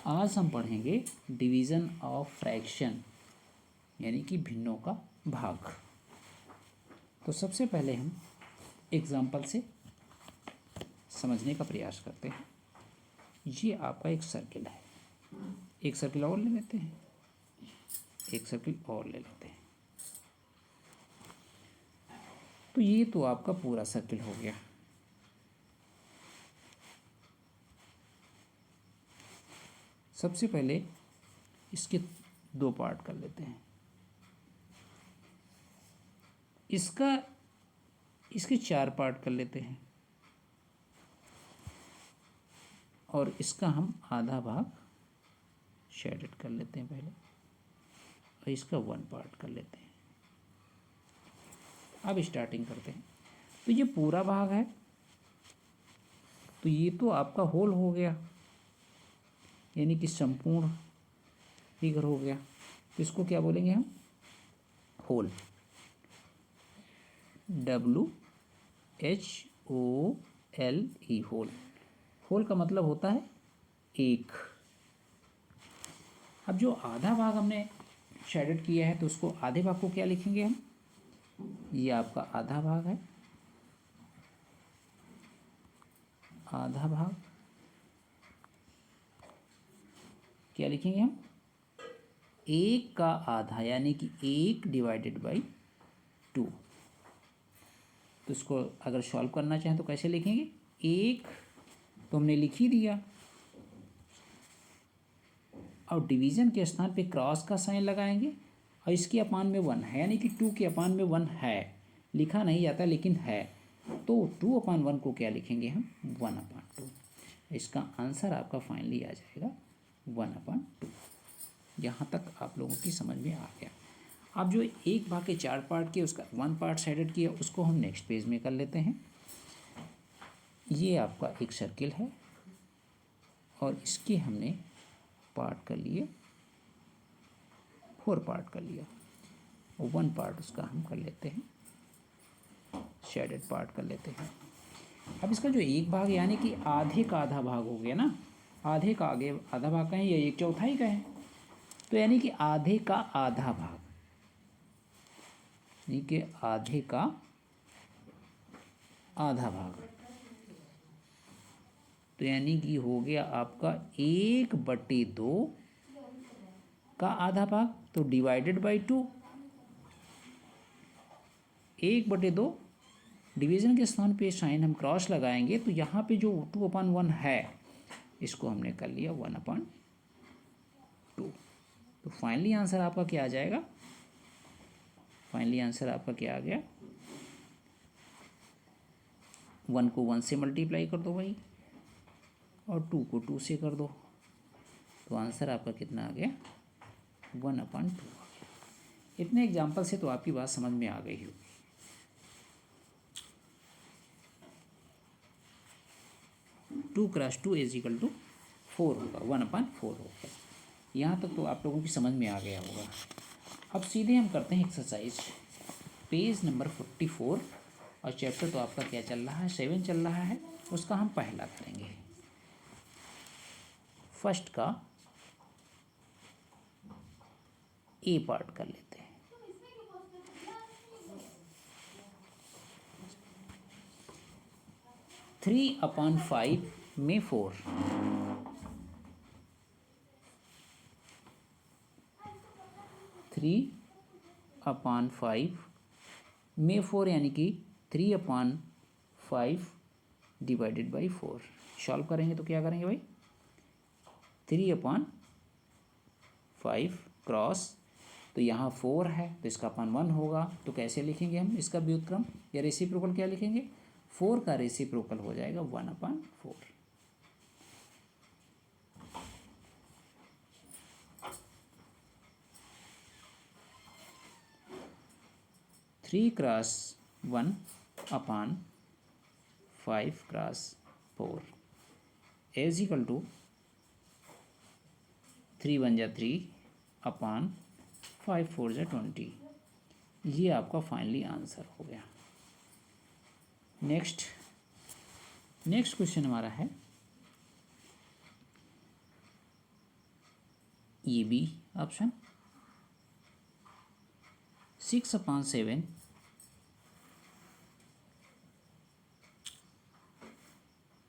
आज हम पढ़ेंगे डिवीज़न ऑफ फ्रैक्शन यानी कि भिन्नों का भाग। तो सबसे पहले हम एग्जाम्पल से समझने का प्रयास करते हैं। ये आपका एक सर्किल है, एक सर्किल और ले लेते हैं, एक सर्किल और ले लेते हैं। तो ये तो आपका पूरा सर्किल हो गया। सबसे पहले इसके दो पार्ट कर लेते हैं। इसके चार पार्ट कर लेते हैं और इसका हम आधा भाग शेडेड कर लेते हैं पहले और इसका वन पार्ट कर लेते हैं। अब स्टार्टिंग करते हैं। तो ये पूरा भाग है, तो ये तो आपका होल हो गया यानी कि संपूर्ण फिगर हो गया। तो इसको क्या बोलेंगे हम? होल। WHOLE whole. होल का मतलब होता है एक। अब जो आधा भाग हमने शेडेड किया है तो उसको आधे भाग को क्या लिखेंगे हम? ये आपका आधा भाग है, आधा भाग क्या लिखेंगे हम? एक का आधा यानी कि 1/2। तो इसको अगर सॉल्व करना चाहें तो कैसे लिखेंगे? एक तो हमने लिख ही दिया और डिवीज़न के स्थान पे क्रॉस का साइन लगाएंगे और इसके अपान में 1 है यानी कि 2 के अपान में 1 है। लिखा नहीं जाता लेकिन है, तो 2/1 को क्या लिखेंगे हम? 1/2। इसका आंसर आपका फाइनली आ जाएगा 1/2। यहाँ तक आप लोगों की समझ में आ गया। अब जो एक भाग के चार पार्ट के उसका वन पार्ट शेडेड किया उसको हम नेक्स्ट पेज में कर लेते हैं। ये आपका एक सर्किल है और इसके हमने पार्ट कर लिए, 4 पार्ट कर लिया और 1 पार्ट उसका हम कर लेते हैं, शेडेड पार्ट कर लेते हैं। अब इसका जो एक भाग यानी कि आधे का आधा भाग हो गया ना, आधे का आगे आधा भाग का है या 1/4 का है, तो यानी कि आधे का आधा भाग, यानी कि आधे का आधा भाग, तो यानी कि हो गया आपका 1/2 का आधा भाग, तो डिवाइडेड बाई 2। 1/2 डिवीज़न के स्थान पे साइन हम क्रॉस लगाएंगे तो यहाँ पे जो 2/1 है इसको हमने कर लिया 1/2। तो फाइनली आंसर आपका क्या आ जाएगा? फाइनली आंसर आपका क्या आ गया? 1 को 1 से मल्टीप्लाई कर दो भाई और 2 को 2 से कर दो, तो आंसर आपका कितना आ गया? 1/2। इतने एग्जाम्पल से तो आपकी बात समझ में आ गई होगी। 2 क्रॉस 2 = 4 होगा, 1/4 होगा। यहाँ तक तो आप लोगों की समझ में आ गया होगा। अब सीधे हम करते हैं एक्सरसाइज पेज नंबर 44 और चैप्टर तो आपका क्या चल रहा है? 7 चल रहा है। उसका हम पहला करेंगे, फर्स्ट का ए पार्ट कर लेते हैं। थ्री अपॉन 5 में 4, 3/5 में 4 यानी कि 3/5 डिवाइडेड बाई 4। सॉल्व करेंगे तो क्या करेंगे भाई? 3/5 क्रॉस, तो यहाँ 4 है तो इसका अपान 1 होगा, तो कैसे लिखेंगे हम इसका व्युत्क्रम या रेसिप्रोकल? क्या लिखेंगे? 4 का रेसिप्रोकल हो जाएगा 1/4। 3 cross 1/5 cross 4 is equal to 3 1 जा 3/5 4 जा 20। ये आपका फाइनली आंसर हो गया। नेक्स्ट क्वेश्चन हमारा है ये B option. 6/7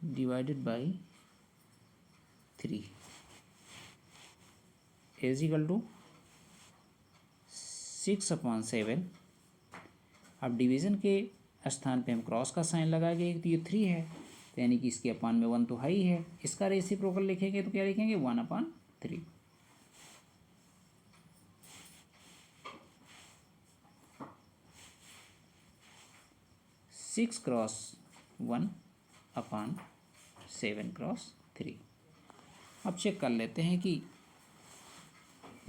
divided by 3 is equal to 6/7। अब डिवीज़न के स्थान पे हम क्रॉस का साइन लगाएंगे तो ये 3 है, तो यानी कि इसके अपान में 1 तो है ही है। इसका रेसिप्रोकल लिखेंगे तो क्या लिखेंगे 1/3। 6/1/7/3। अब चेक कर लेते हैं कि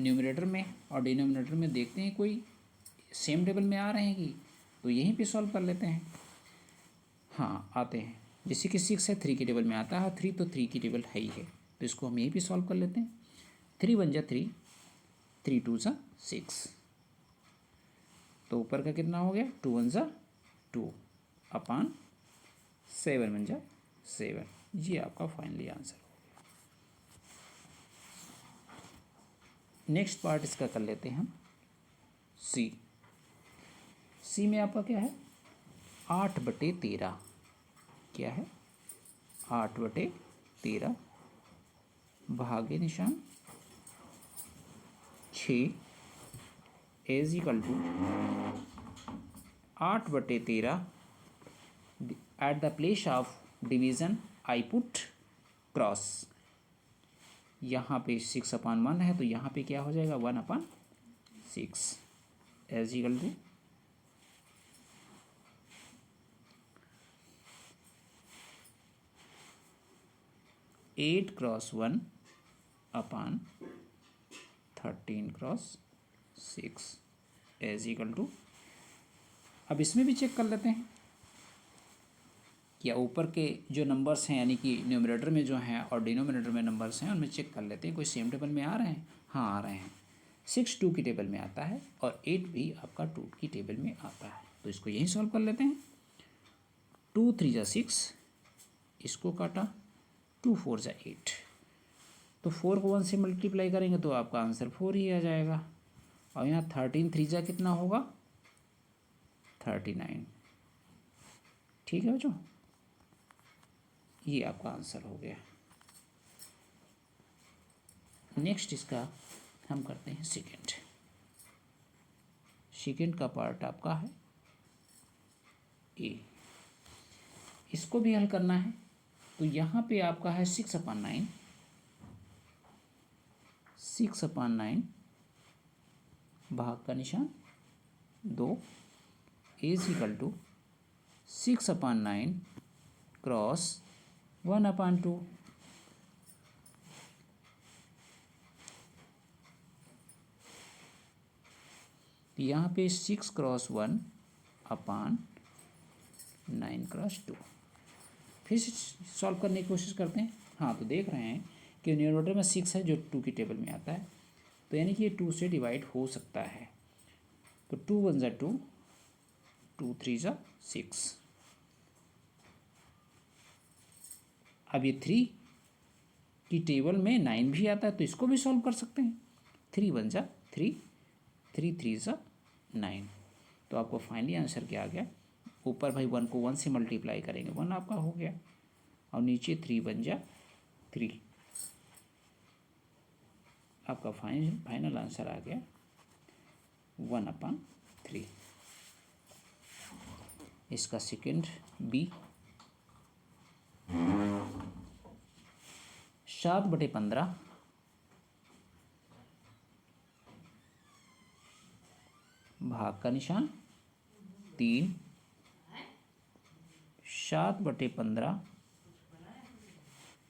न्यूमरेटर में और डिनोमिनेटर में देखते हैं कोई सेम टेबल में आ रहे हैं कि, तो यहीं पे सॉल्व कर लेते हैं। हाँ आते हैं, जैसे कि 6 है 3 की टेबल में आता है, 3 तो 3 की टेबल है ही है, तो इसको हम यहीं पे सॉल्व कर लेते हैं। 3 1 जा 3, 3 2 जा 6, तो ऊपर का कितना हो गया 2 1 जा 2 अपान 7 1 जा 7। ये आपका फाइनली आंसर हो गया। नेक्स्ट पार्ट इसका कर लेते हैं हम सी। सी में आपका क्या है 8/13। क्या है 8/13 भागे निशान 6 is equal to 8/13। At the place of division I put cross. यहाँ पे 6/1 है तो यहाँ पे क्या हो जाएगा 1/6 is equal to 8×1/13×6 is equal to. अब इसमें भी चेक कर लेते हैं क्या ऊपर के जो नंबर्स हैं यानी कि न्यूमरेटर में जो हैं और डिनोमिनेटर में नंबर्स हैं उनमें चेक कर लेते हैं कोई सेम टेबल में आ रहे हैं। हाँ आ रहे हैं। 6 2 की टेबल में आता है और 8 भी आपका 2 की टेबल में आता है, तो इसको यहीं सॉल्व कर लेते हैं। 2 3 जा 6, इसको काटा 2 4 जा 8, तो 4 को 1 से मल्टीप्लाई करेंगे तो आपका आंसर 4 ही आ जाएगा। और यहाँ 13 3 जा कितना होगा 39। ठीक है बच्चों, ये आपका आंसर हो गया। नेक्स्ट इसका हम करते हैं सेकेंड। सेकेंड का पार्ट आपका है ए। इसको भी हल करना है, तो यहाँ पे आपका है 6/9 भाग का निशान 2 इज इक्वल टू 6/9 क्रॉस 1/2। यहाँ पे 6×1/9×2। फिर से सॉल्व करने की कोशिश करते हैं। हाँ तो देख रहे हैं कि न्यूमरेटर में 6 है जो 2 की टेबल में आता है, तो यानी कि ये 2 से डिवाइड हो सकता है। तो 2 1 जा 2, 2 3 जा 6। अब ये 3 की टेबल में 9 भी आता है, तो इसको भी सॉल्व कर सकते हैं। 3 1 जा 3, 3 3 जा 9, तो आपको फाइनली आंसर क्या आ गया। ऊपर भाई 1 को 1 से मल्टीप्लाई करेंगे 1 आपका हो गया, और नीचे 3 1 जा 3, आपका फाइनल आंसर आ गया 1/3। इसका सेकेंड बी। 7/15 भाग का निशान 3, 7/15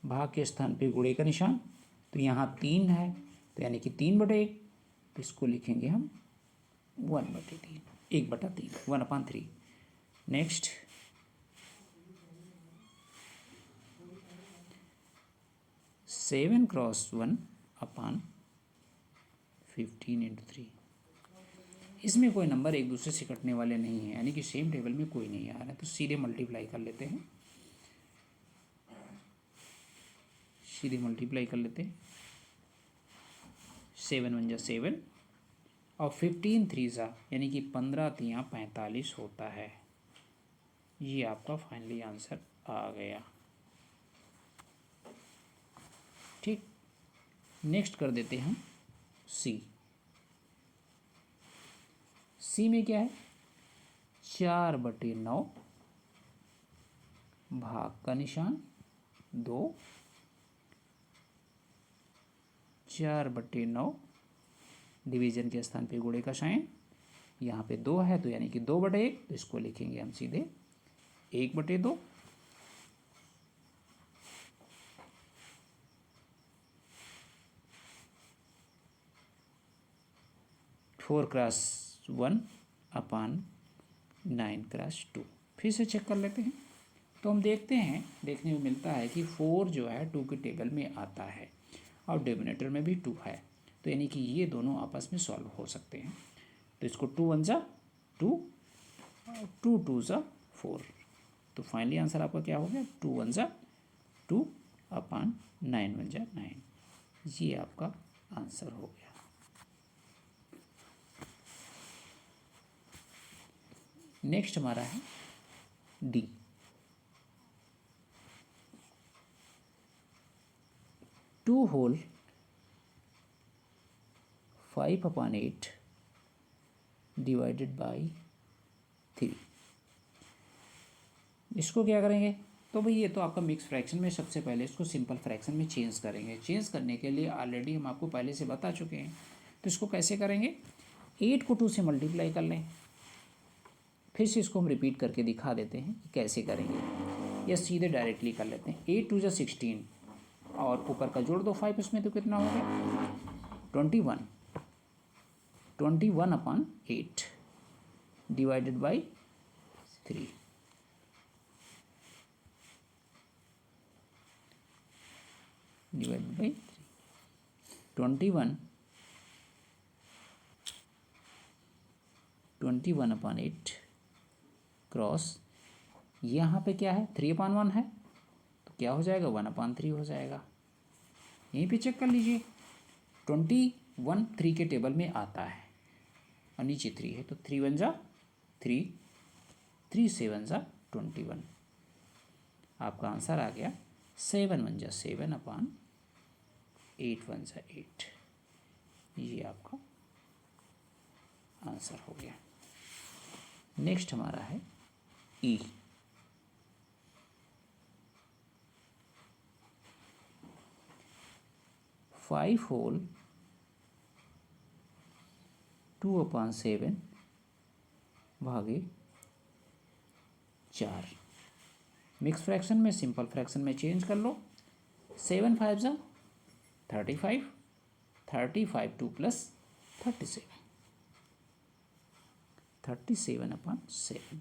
भाग के स्थान पे गुणे का निशान, तो यहाँ 3 है तो यानी कि 3/1, तो इसको लिखेंगे हम 1/3, 1/3, 1/3। नेक्स्ट 7×1/15×3। इसमें कोई नंबर एक दूसरे से कटने वाले नहीं हैं, यानी कि सेम टेबल में कोई नहीं आ रहा है, तो सीधे मल्टीप्लाई कर लेते हैं। सीधे मल्टीप्लाई कर लेते हैं। 7 वन जा 7 और 15 3 जा यानी कि 15 तियाँ 45 होता है। ये आपका फाइनली आंसर आ गया। ठीक, नेक्स्ट कर देते हैं सी। सी में क्या है, 4/9 भाग का निशान 2, 4/9 डिवीजन के स्थान पे गुणे का साइन, यहाँ पे 2 है तो यानी कि 2/1, तो इसको लिखेंगे हम सीधे 1/2। 4x1/9x2। फिर से चेक कर लेते हैं तो हम देखते हैं, देखने में मिलता है कि 4 जो है 2 के टेबल में आता है और डिनोमिनेटर में भी 2 है, तो यानी कि ये दोनों आपस में सॉल्व हो सकते हैं। तो इसको 2 1 जा 2, 2 2 जा 4, तो फाइनली आंसर आपका क्या हो गया, 2 1 जा 2/9 1 जा 9। ये आपका आंसर हो गया। नेक्स्ट हमारा है डी। 2 whole 5/8 divided by 3। इसको क्या करेंगे, तो भाई ये तो आपका मिक्स फ्रैक्शन में, सबसे पहले इसको सिंपल फ्रैक्शन में चेंज करेंगे। चेंज करने के लिए ऑलरेडी हम आपको पहले से बता चुके हैं, तो इसको कैसे करेंगे, 8 को 2 से मल्टीप्लाई कर लें। फिर से इसको हम रिपीट करके दिखा देते हैं कि कैसे करेंगे, या सीधे डायरेक्टली कर लेते हैं। 8 2 जा 16 और ऊपर का जोड़ दो 5 उसमें, तो कितना हो गया 21, 21/8 divided by 3। Divided by 21/8 cross, यहाँ पे क्या है 3/1 है, तो क्या हो जाएगा 1/3 हो जाएगा। यहीं पे चेक कर लीजिए, 21 3 के टेबल में आता है और नीचे 3 है, तो 3 1 जा 3, 3 7 जा 21। आपका आंसर आ गया 7 1 जा 7/8 1 जा 8। ये आपका आंसर हो गया। नेक्स्ट हमारा है ई। 5 होल 2/7 भागे 4। मिक्स फ्रैक्शन में सिंपल फ्रैक्शन में चेंज कर लो। 7 5 जा 35, 35 2 + 37, 37/7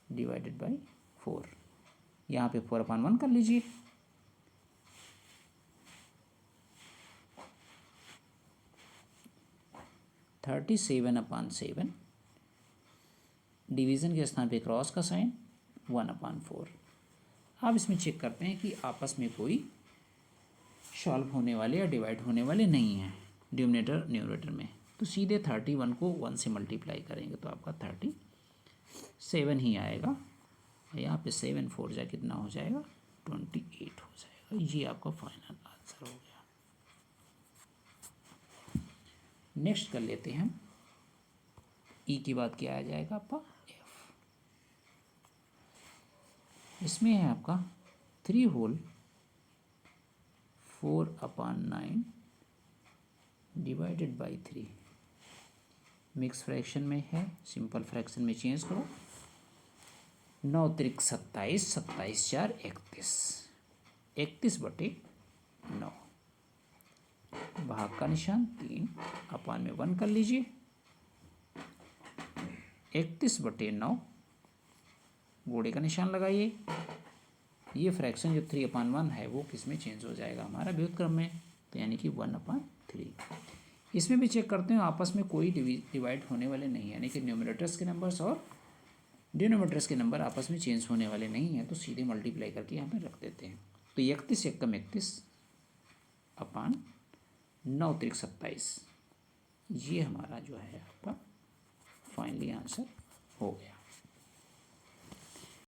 डिवाइडेड बाई 4। यहाँ पे 4/1 कर लीजिए। 37/7 डिवीज़न के स्थान पे क्रॉस का साइन 1/4। अब इसमें चेक करते हैं कि आपस में कोई सॉल्व होने वाले या डिवाइड होने वाले नहीं हैं डिनोमिनेटर न्यूमरेटर में, तो सीधे 31 को 1 से मल्टीप्लाई करेंगे तो आपका 37 ही आएगा। यहाँ पे 7 4 जा कितना हो जाएगा 28 हो जाएगा। ये आपका फाइनल आंसर हो गया। नेक्स्ट कर लेते हैं हम ई के बाद क्या आ जाएगा आपका एफ। इसमें है आपका 3 whole 4/9 divided by 3। Mix fraction में है, सिंपल फ्रैक्शन में चेंज करो। 9 त्रिक 27, 27 4 31, 31/9 भाग का निशान 3/1 कर लीजिए। 31/9 गोड़े का निशान लगाइए। ये फ्रैक्शन जो 3/1 है वो किस में चेंज हो जाएगा हमारा व्युत्क्रम में, तो यानी कि 1/3। इसमें भी चेक करते हैं आपस में कोई डिवाइड होने वाले नहीं है, यानी कि न्यूमरेटर्स के नंबर्स और डिनोमिनेटर्स के नंबर आपस में चेंज होने वाले नहीं हैं, तो सीधे मल्टीप्लाई करके यहाँ पे रख देते हैं। तो 31 × 1 = 31/9 9 त्रिक 27, ये हमारा जो है आपका फाइनली आंसर हो गया।